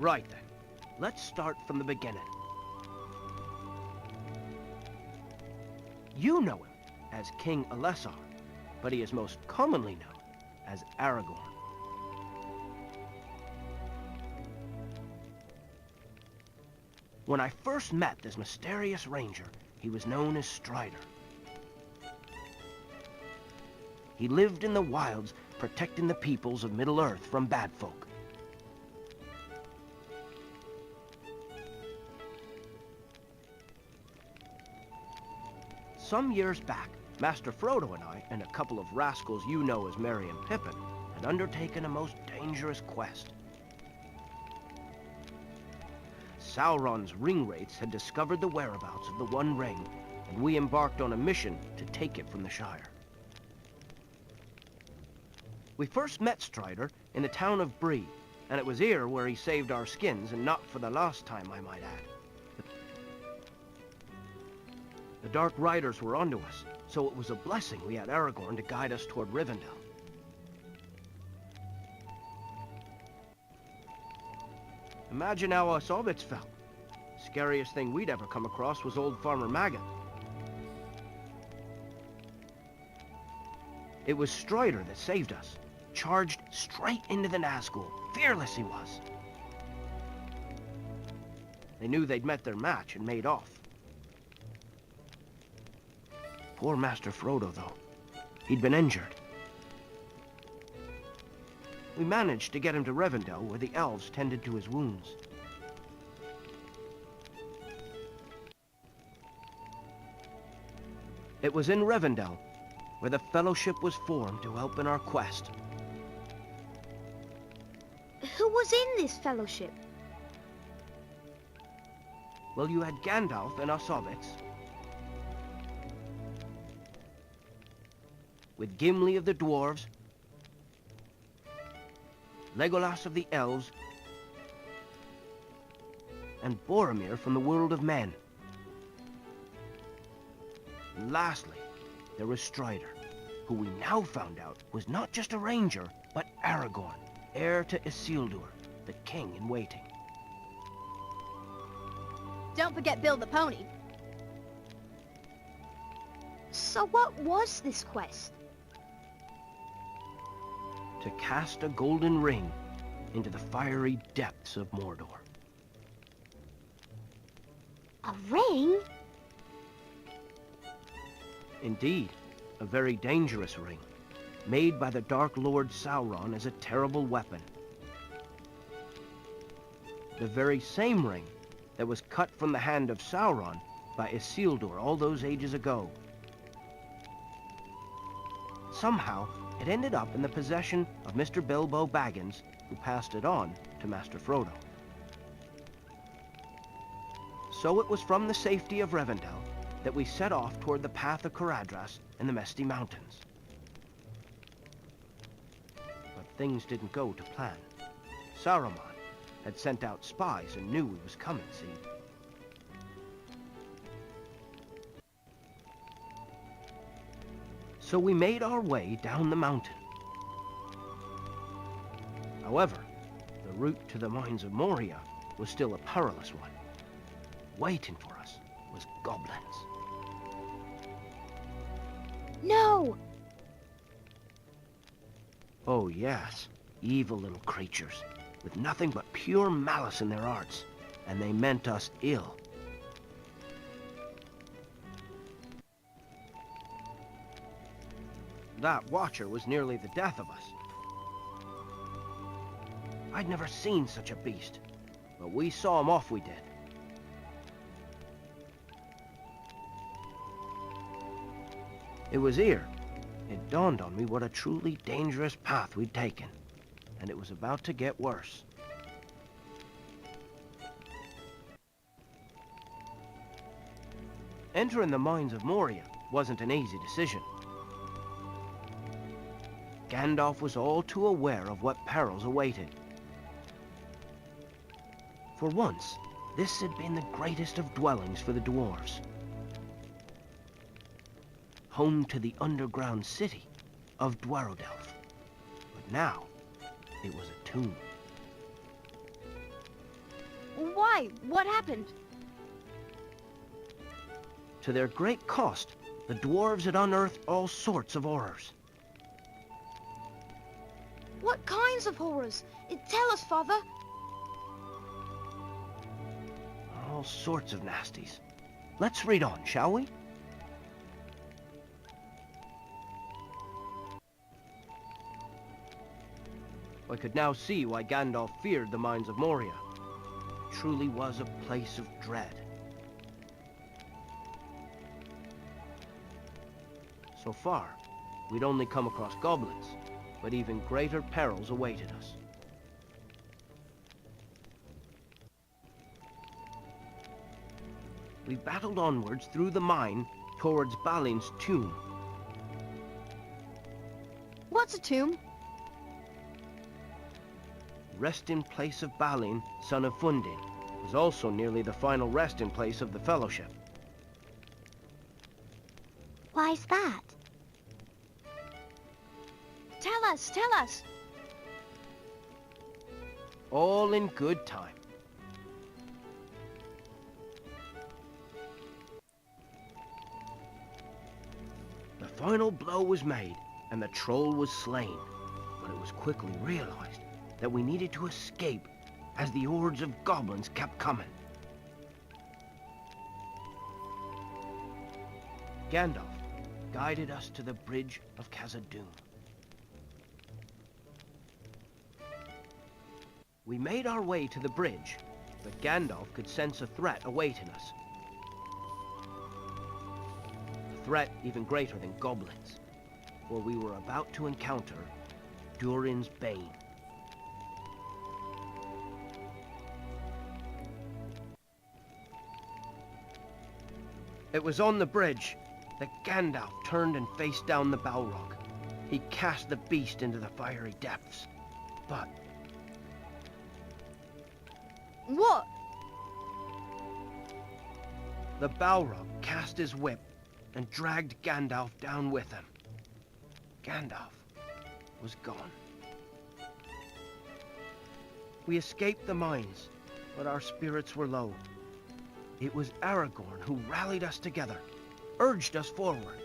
Right then. Let's start from the beginning. You know him as King Elessar, but he is most commonly known as Aragorn. When I first met this mysterious ranger, he was known as Strider. He lived in the wilds, protecting the peoples of Middle-earth from bad folk. Some years back, Master Frodo and I, and a couple of rascals you know as Merry and Pippin, had undertaken a most dangerous quest. Sauron's ringwraiths had discovered the whereabouts of the One Ring, and we embarked on a mission to take it from the Shire. We first met Strider in the town of Bree, and it was here where he saved our skins, and not for the last time, I might add. The Dark Riders were onto us, so it was a blessing we had Aragorn to guide us toward Rivendell. Imagine how us hobbits felt. Scariest thing we'd ever come across was old Farmer Maggot. It was Strider that saved us. Charged straight into the Nazgul. Fearless he was. They knew they'd met their match and made off. Poor Master Frodo, though. He'd been injured. We managed to get him to Rivendell, where the elves tended to his wounds. It was in Rivendell where the Fellowship was formed to help in our quest. Who was in this fellowship? Well, you had Gandalf and us hobbits, with Gimli of the dwarves, Legolas of the elves, and Boromir from the world of men. And lastly, there was Strider, who we now found out was not just a ranger, but Aragorn, heir to Isildur, the king in waiting. Don't forget Bill the pony. So what was this quest? To cast a golden ring into the fiery depths of Mordor. A ring? Indeed, a very dangerous ring, made by the Dark Lord Sauron as a terrible weapon. The very same ring that was cut from the hand of Sauron by Isildur all those ages ago. Somehow, it ended up in the possession of Mr. Bilbo Baggins, who passed it on to Master Frodo. So it was from the safety of Rivendell that we set off toward the path of Caradhras and the Misty Mountains. But things didn't go to plan. Saruman had sent out spies and knew we was coming, see? So we made our way down the mountain. However, the route to the mines of Moria was still a perilous one. Waiting for us was goblins. No! Oh yes, evil little creatures, with nothing but pure malice in their hearts, and they meant us ill. That Watcher was nearly the death of us. I'd never seen such a beast, but we saw him off, we did. It was here. It dawned on me what a truly dangerous path we'd taken, and it was about to get worse. Entering the mines of Moria wasn't an easy decision. Gandalf was all too aware of what perils awaited. For once, this had been the greatest of dwellings for the dwarves. Home to the underground city of Dwarodelf. But now, it was a tomb. Why? What happened? To their great cost, the dwarves had unearthed all sorts of horrors. What kinds of horrors? Tell us, Father. All sorts of nasties. Let's read on, shall we? I could now see why Gandalf feared the mines of Moria. It truly was a place of dread. So far, we'd only come across goblins, but even greater perils awaited us. We battled onwards through the mine towards Balin's tomb. What's a tomb? Resting place of Balin, son of Fundin, was also nearly the final resting place of the Fellowship. Why's that? Tell us, tell us. All in good time. The final blow was made, and the troll was slain, but it was quickly realized that we needed to escape as the hordes of goblins kept coming. Gandalf guided us to the bridge of Khazad-dûm. We made our way to the bridge, but Gandalf could sense a threat awaiting us. A threat even greater than goblins, for we were about to encounter Durin's Bane. It was on the bridge that Gandalf turned and faced down the Balrog. He cast the beast into the fiery depths, but... What? the Balrog cast his whip and dragged Gandalf down with him. Gandalf was gone. We escaped the mines, but our spirits were low. It was Aragorn who rallied us together, urged us forward.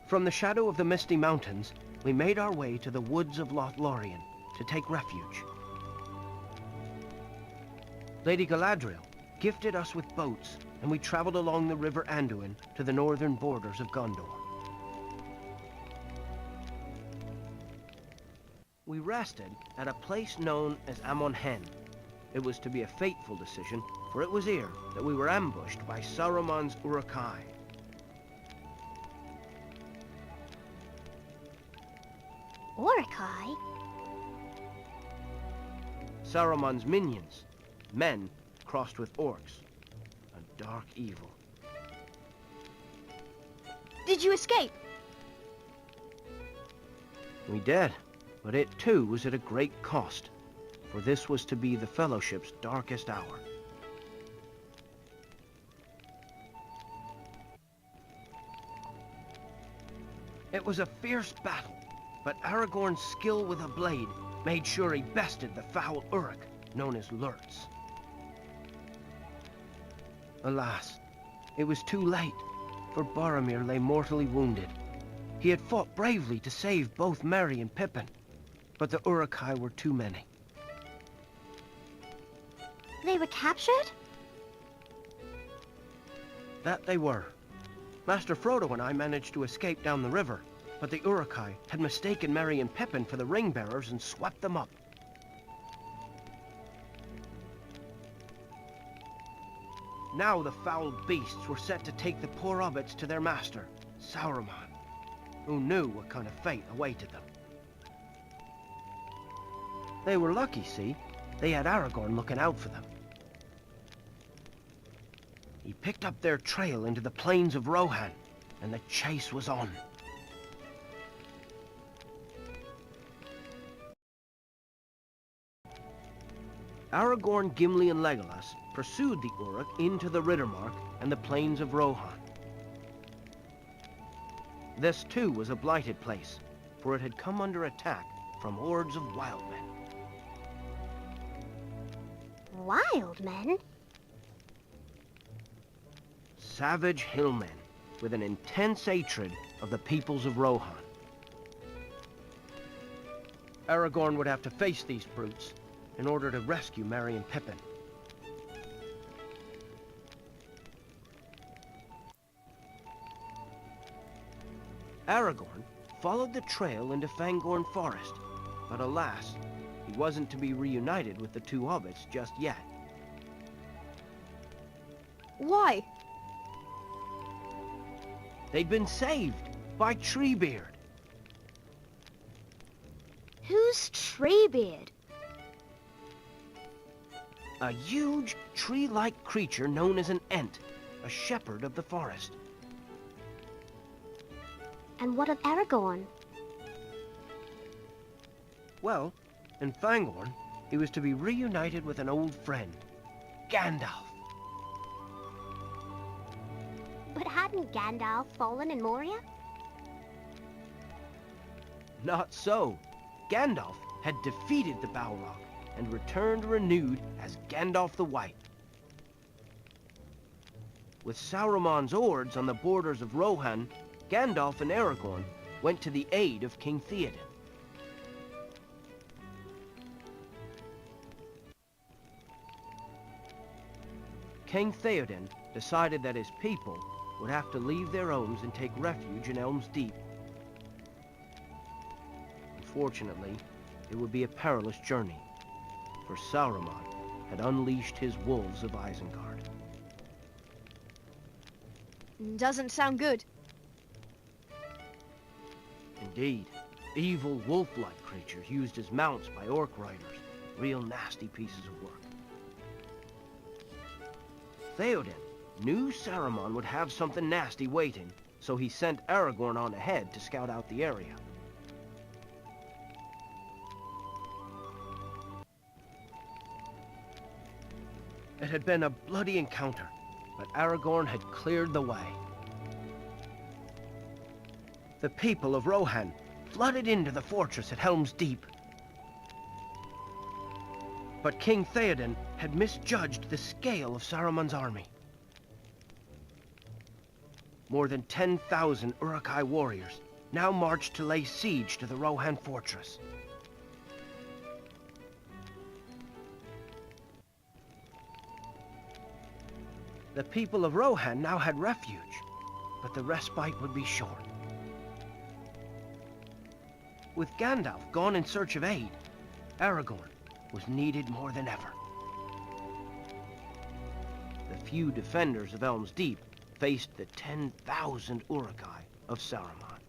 From the shadow of the Misty Mountains, we made our way to the woods of Lothlorien to take refuge. Lady Galadriel gifted us with boats, and we traveled along the River Anduin to the northern borders of Gondor. We rested at a place known as Amon Hen. It was to be a fateful decision, for it was here that we were ambushed by Saruman's Uruk-hai. Uruk-hai? Saruman's minions, men crossed with orcs, a dark evil. Did you escape? We did, but it too was at a great cost, for this was to be the Fellowship's darkest hour. It was a fierce battle, but Aragorn's skill with a blade made sure he bested the foul Uruk, known as Lurtz. Alas, it was too late, for Boromir lay mortally wounded. He had fought bravely to save both Merry and Pippin, but the Uruk-hai were too many. They were captured? That they were. Master Frodo and I managed to escape down the river, but the Uruk-hai had mistaken Merry and Pippin for the ring-bearers and swept them up. Now the foul beasts were set to take the poor hobbits to their master, Sauron, who knew what kind of fate awaited them. They were lucky, see? They had Aragorn looking out for them. He picked up their trail into the plains of Rohan, and the chase was on. Aragorn, Gimli, and Legolas pursued the Uruk into the Riddermark and the plains of Rohan. This too was a blighted place, for it had come under attack from hordes of wild men. Wild men? Savage hillmen with an intense hatred of the peoples of Rohan. Aragorn would have to face these brutes in order to rescue Merry and Pippin. Aragorn followed the trail into Fangorn Forest, but alas, he wasn't to be reunited with the two hobbits just yet. Why? They'd been saved by Treebeard. Who's Treebeard? A huge, tree-like creature known as an Ent, a shepherd of the forest. And what of Aragorn? Well, in Fangorn, he was to be reunited with an old friend, Gandalf. But hadn't Gandalf fallen in Moria? Not so. Gandalf had defeated the Balrog and returned renewed as Gandalf the White. With Sauron's hordes on the borders of Rohan, Gandalf and Aragorn went to the aid of King Theoden. King Theoden decided that his people would have to leave their homes and take refuge in Helm's Deep. Unfortunately, it would be a perilous journey, for Sauron had unleashed his wolves of Isengard. Doesn't sound good. Indeed, evil wolf-like creatures used as mounts by orc riders. Real nasty pieces of work. Theoden knew Saruman would have something nasty waiting, so he sent Aragorn on ahead to scout out the area. It had been a bloody encounter, but Aragorn had cleared the way. The people of Rohan flooded into the fortress at Helm's Deep. But King Theoden had misjudged the scale of Saruman's army. More than 10,000 Uruk-hai warriors now marched to lay siege to the Rohan fortress. The people of Rohan now had refuge, but the respite would be short. With Gandalf gone in search of aid, Aragorn was needed more than ever. The few defenders of Helm's Deep faced the 10,000 Uruk-hai of Saruman.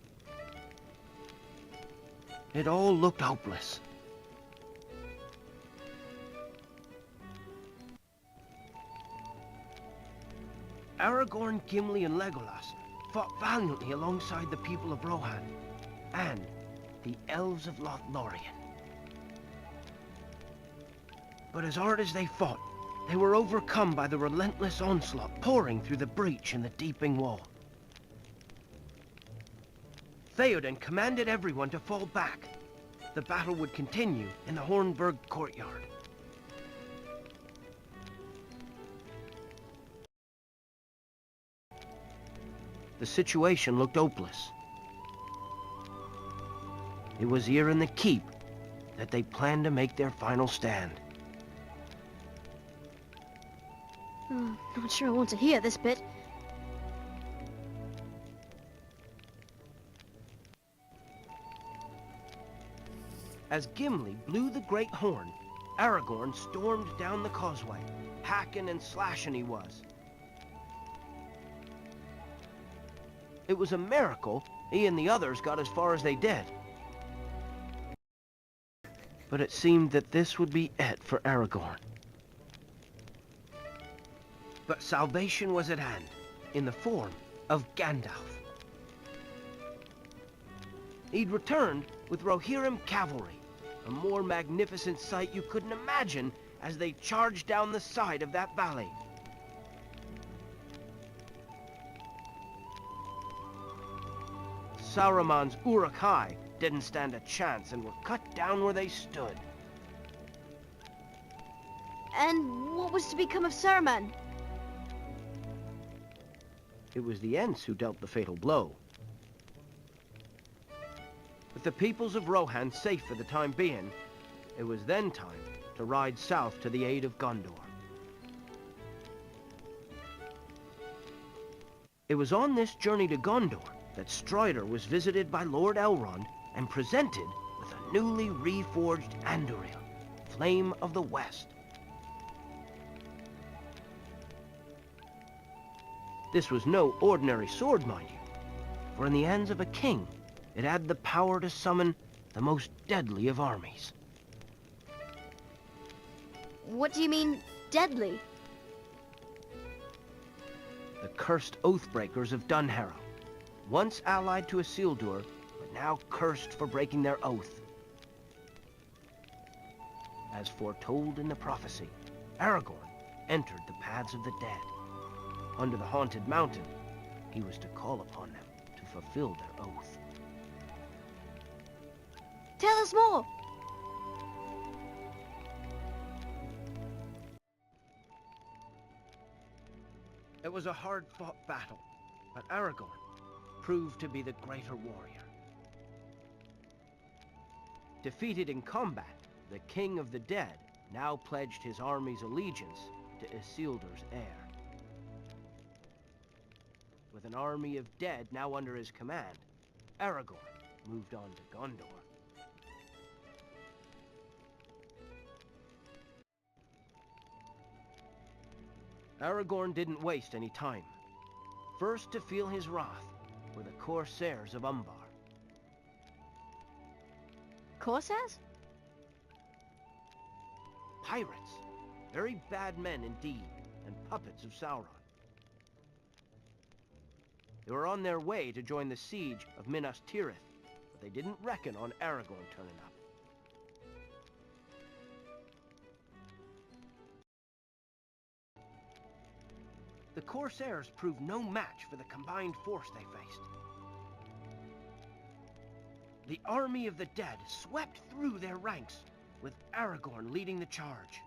It all looked hopeless. Aragorn, Gimli, and Legolas fought valiantly alongside the people of Rohan and the elves of Lothlorien. But as hard as they fought, they were overcome by the relentless onslaught pouring through the breach in the deeping wall. Theoden commanded everyone to fall back. The battle would continue in the Hornburg courtyard. The situation looked hopeless. It was here in the keep that they planned to make their final stand. Not sure I want to hear this bit. As Gimli blew the great horn, Aragorn stormed down the causeway. Hacking and slashing he was. It was a miracle he and the others got as far as they did. But it seemed that this would be it for Aragorn. But salvation was at hand, in the form of Gandalf. He'd returned with Rohirrim cavalry, a more magnificent sight you couldn't imagine as they charged down the side of that valley. Saruman's Uruk-hai didn't stand a chance and were cut down where they stood. And what was to become of Saruman? It was the Ents who dealt the fatal blow. With the peoples of Rohan safe for the time being, it was then time to ride south to the aid of Gondor. It was on this journey to Gondor that Strider was visited by Lord Elrond and presented with a newly reforged Anduril, Flame of the West. This was no ordinary sword, mind you, for in the hands of a king, it had the power to summon the most deadly of armies. What do you mean, deadly? The cursed Oathbreakers of Dunharrow, once allied to Isildur, but now cursed for breaking their oath. As foretold in the prophecy, Aragorn entered the paths of the dead. Under the haunted mountain, he was to call upon them to fulfill their oath. Tell us more! It was a hard-fought battle, but Aragorn proved to be the greater warrior. Defeated in combat, the King of the Dead now pledged his army's allegiance to Isildur's heir. With an army of dead now under his command, Aragorn moved on to Gondor. Aragorn didn't waste any time. First to feel his wrath were the Corsairs of Umbar. Corsairs? Pirates, very bad men indeed, and puppets of Sauron. They were on their way to join the siege of Minas Tirith, but they didn't reckon on Aragorn turning up. The Corsairs proved no match for the combined force they faced. The army of the dead swept through their ranks, with Aragorn leading the charge.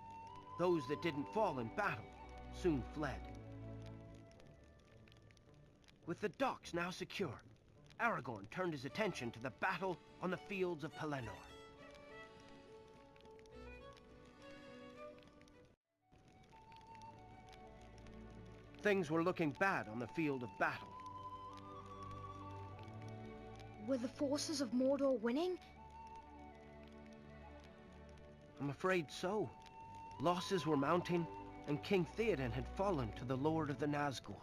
Those that didn't fall in battle soon fled. With the docks now secure, Aragorn turned his attention to the battle on the fields of Pelennor. Things were looking bad on the field of battle. Were the forces of Mordor winning? I'm afraid so. Losses were mounting, and King Theoden had fallen to the Lord of the Nazgul.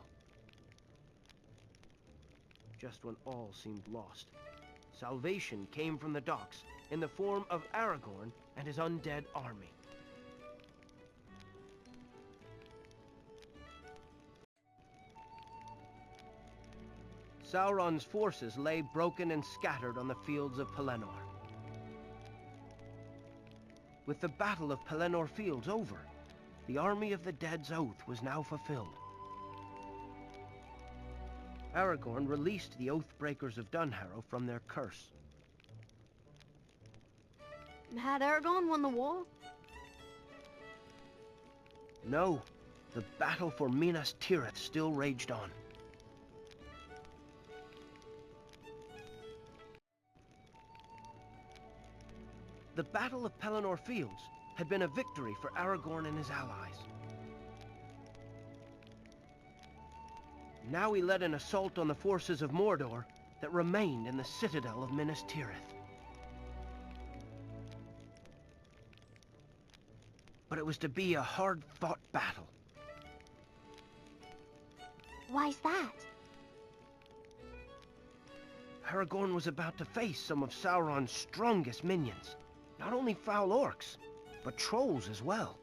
Just when all seemed lost, salvation came from the docks in the form of Aragorn and his undead army. Sauron's forces lay broken and scattered on the fields of Pelennor. With the Battle of Pelennor Fields over, the army of the Dead's oath was now fulfilled. Aragorn released the Oathbreakers of Dunharrow from their curse. Had Aragorn won the war? No, the battle for Minas Tirith still raged on. The Battle of Pelennor Fields had been a victory for Aragorn and his allies. Now he led an assault on the forces of Mordor that remained in the citadel of Minas Tirith. But it was to be a hard-fought battle. Why's that? Aragorn was about to face some of Sauron's strongest minions. Not only foul orcs, but trolls as well.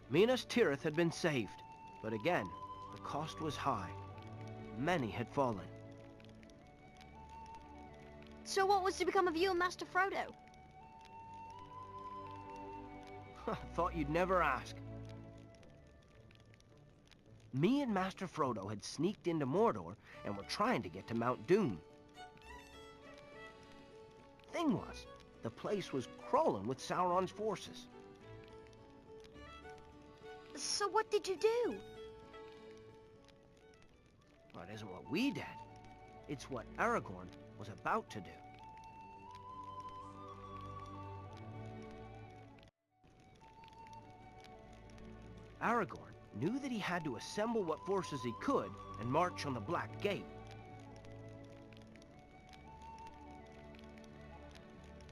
Minas Tirith had been saved, but again, the cost was high. Many had fallen. So what was to become of you and Master Frodo? Thought you'd never ask. Me and Master Frodo had sneaked into Mordor and were trying to get to Mount Doom. thing was, the place was crawling with Sauron's forces. So what did you do? Well, it isn't what we did. It's what Aragorn was about to do. Aragorn knew that he had to assemble what forces he could and march on the Black Gate.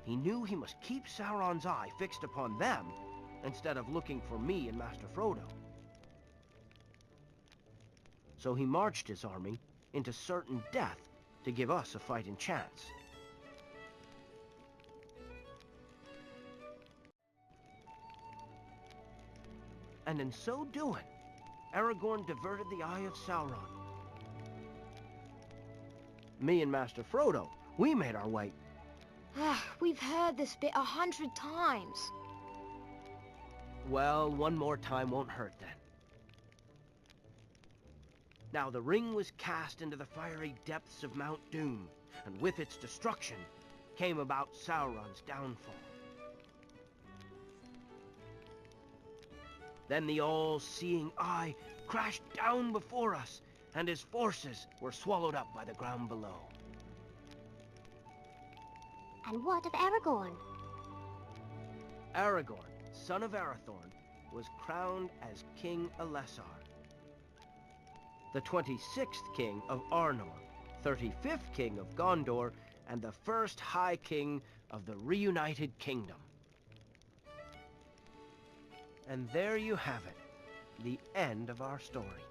He knew he must keep Sauron's eye fixed upon them instead of looking for me and Master Frodo. So he marched his army into certain death to give us a fighting chance. And in so doing, Aragorn diverted the eye of Sauron. Me and Master Frodo, we made our way. We've heard this bit 100 times. Well, one more time won't hurt then. Now the ring was cast into the fiery depths of Mount Doom, and with its destruction came about Sauron's downfall. Then the all-seeing eye crashed down before us, and his forces were swallowed up by the ground below. And what of Aragorn? Aragorn, son of Arathorn, was crowned as King Elessar, the 26th King of Arnor, 35th King of Gondor, and the first High King of the reunited kingdom. And there you have it, the end of our story.